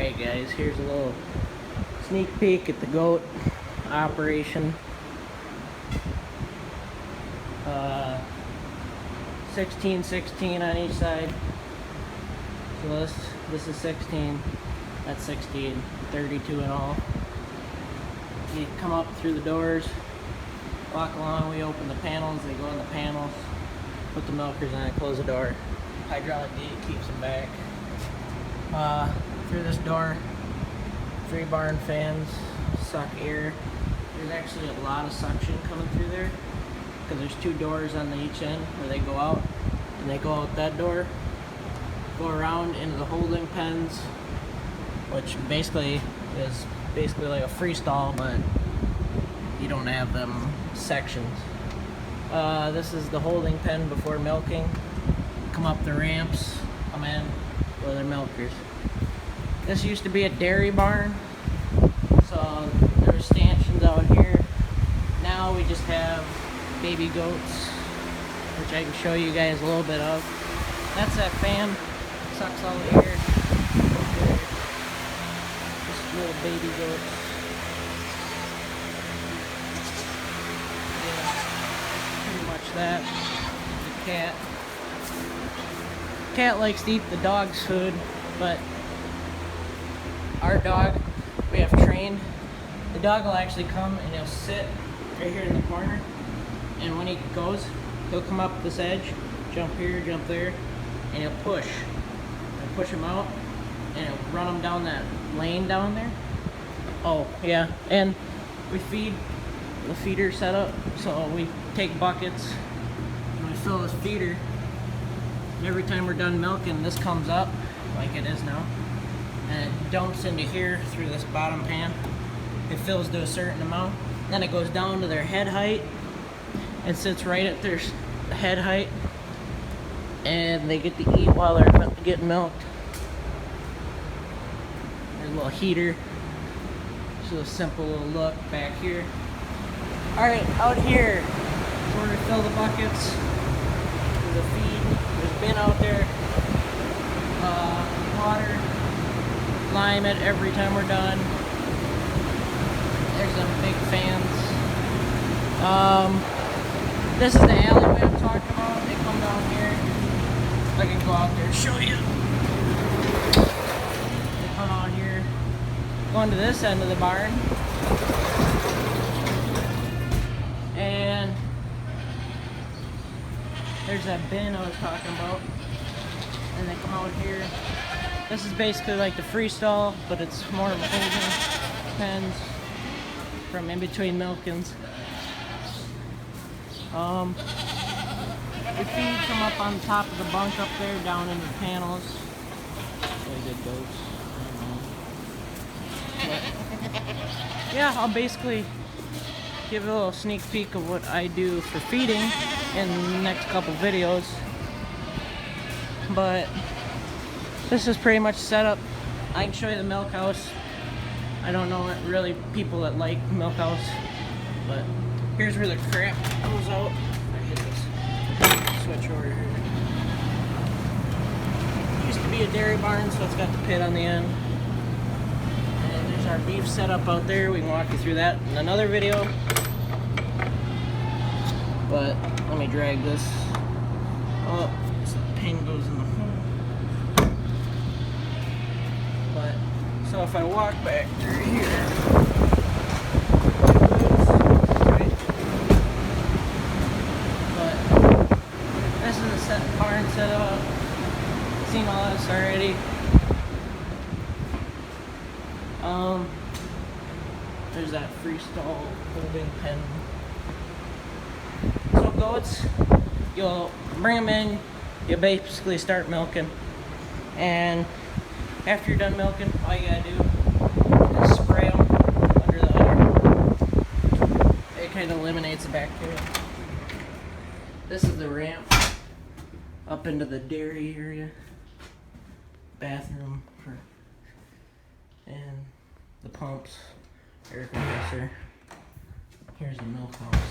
Alright guys, here's a little sneak peek at the goat operation. 16 on each side. So this is 16, that's 16, 32 in all. You come up through the doors, walk along, we open the panels, they go in the panels, put the milkers in, close the door. Hydraulic gate keeps them back. Through this door, 3 barn fans suck air. There's actually a lot of suction coming through there because there's 2 doors on each end where they go out, and they go out that door, go around into the holding pens, which basically is like a freestall, but you don't have them sections. This is the holding pen before milking. Come up the ramps, come in where they're milkers. This used to be a dairy barn, so there were stanchions out here. Now we just have baby goats, which I can show you guys a little bit of. That's that fan, sucks all the air. Just little baby goats. Yeah, pretty much that. The cat. Cat likes to eat the dog's food, but our dog, we have trained. The dog will actually come and he'll sit right here in the corner, and when he goes, he'll come up this edge, jump here, jump there, and he'll push. I'll push him out, and he'll run him down that lane down there. Oh, yeah, and we feed the feeder setup, so we take buckets, and we fill this feeder. And every time we're done milking, this comes up, like it is now, and it dumps into here through this bottom pan. It fills to a certain amount, then it goes down to their head height and sits right at their head height, and they get to eat while they're getting milked. There's a little heater, just a simple little look back here. Alright, out here is where we fill the buckets, there's a feed, there's a bin out there, water, lime it every time we're done. There's them big fans. This is the alleyway I'm talking about. They come down here. I can go out there and show you. They come out here, go into this end of the barn, and there's that bin I was talking about. And they come out here. This is basically like the freestall, but it's more of a holding pens from in between milkings. The feed come up on top of the bunk up there, down into the panels. Really good goats. Yeah, I'll basically give a little sneak peek of what I do for feeding in the next couple videos. But this is pretty much set up. I can show you the milk house. I don't know really people that like milk house, but here's where the crap goes out. I hit this switch over here. Used to be a dairy barn, so it's got the pit on the end. And there's our beef setup out there. We can walk you through that in another video. But let me drag this up so the pin goes in the hole. But so if I walk back through here, but this is a barn setup. Seen all this already. There's that freestall holding pen. So goats, you'll bring them in, you basically start milking, and after you're done milking, all you gotta do is spray them under the udder. It kind of eliminates the bacteria. This is the ramp up into the dairy area, bathroom and the pumps, air compressor. Here's the milk house,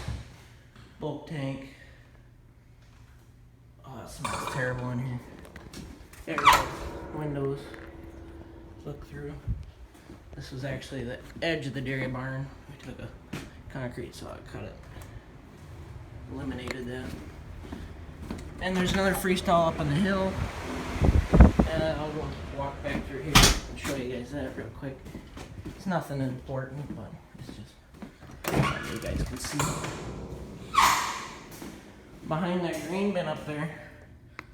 bulk tank. Oh, it smells terrible in here. There we go. Windows. look through. This was actually the edge of the dairy barn. I took a concrete saw, cut it, eliminated that. And there's another freestall up on the hill. I'll go walk back through here and show you guys that real quick. It's nothing important, but it's just so you guys can see. Behind that green bin up there,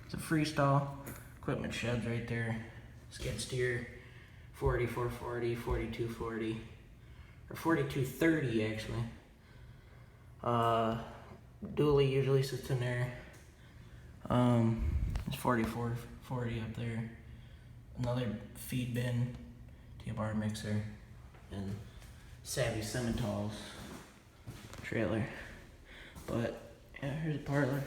it's a freestall. Equipment sheds right there. Skid steer, 440, 4240, or 4230 actually. Dually usually sits in there. It's 4440 up there. Another feed bin, T-bar mixer, and Savvy Simmental's trailer. But yeah, here's a parlor.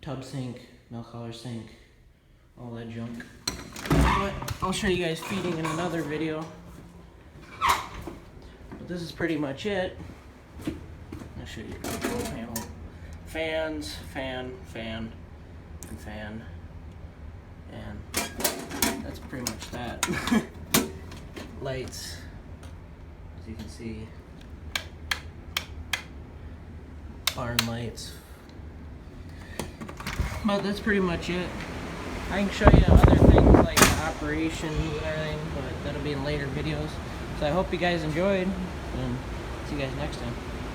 Tub sink, milk collar sink, all that junk. But I'll show you guys feeding in another video. But this is pretty much it. I'll show you the control panel. Fans, fan, and fan. And that's pretty much that. Lights, as you can see. Barn lights. But that's pretty much it. I can show you other things like the operations and everything, but that'll be in later videos. So I hope you guys enjoyed, and see you guys next time.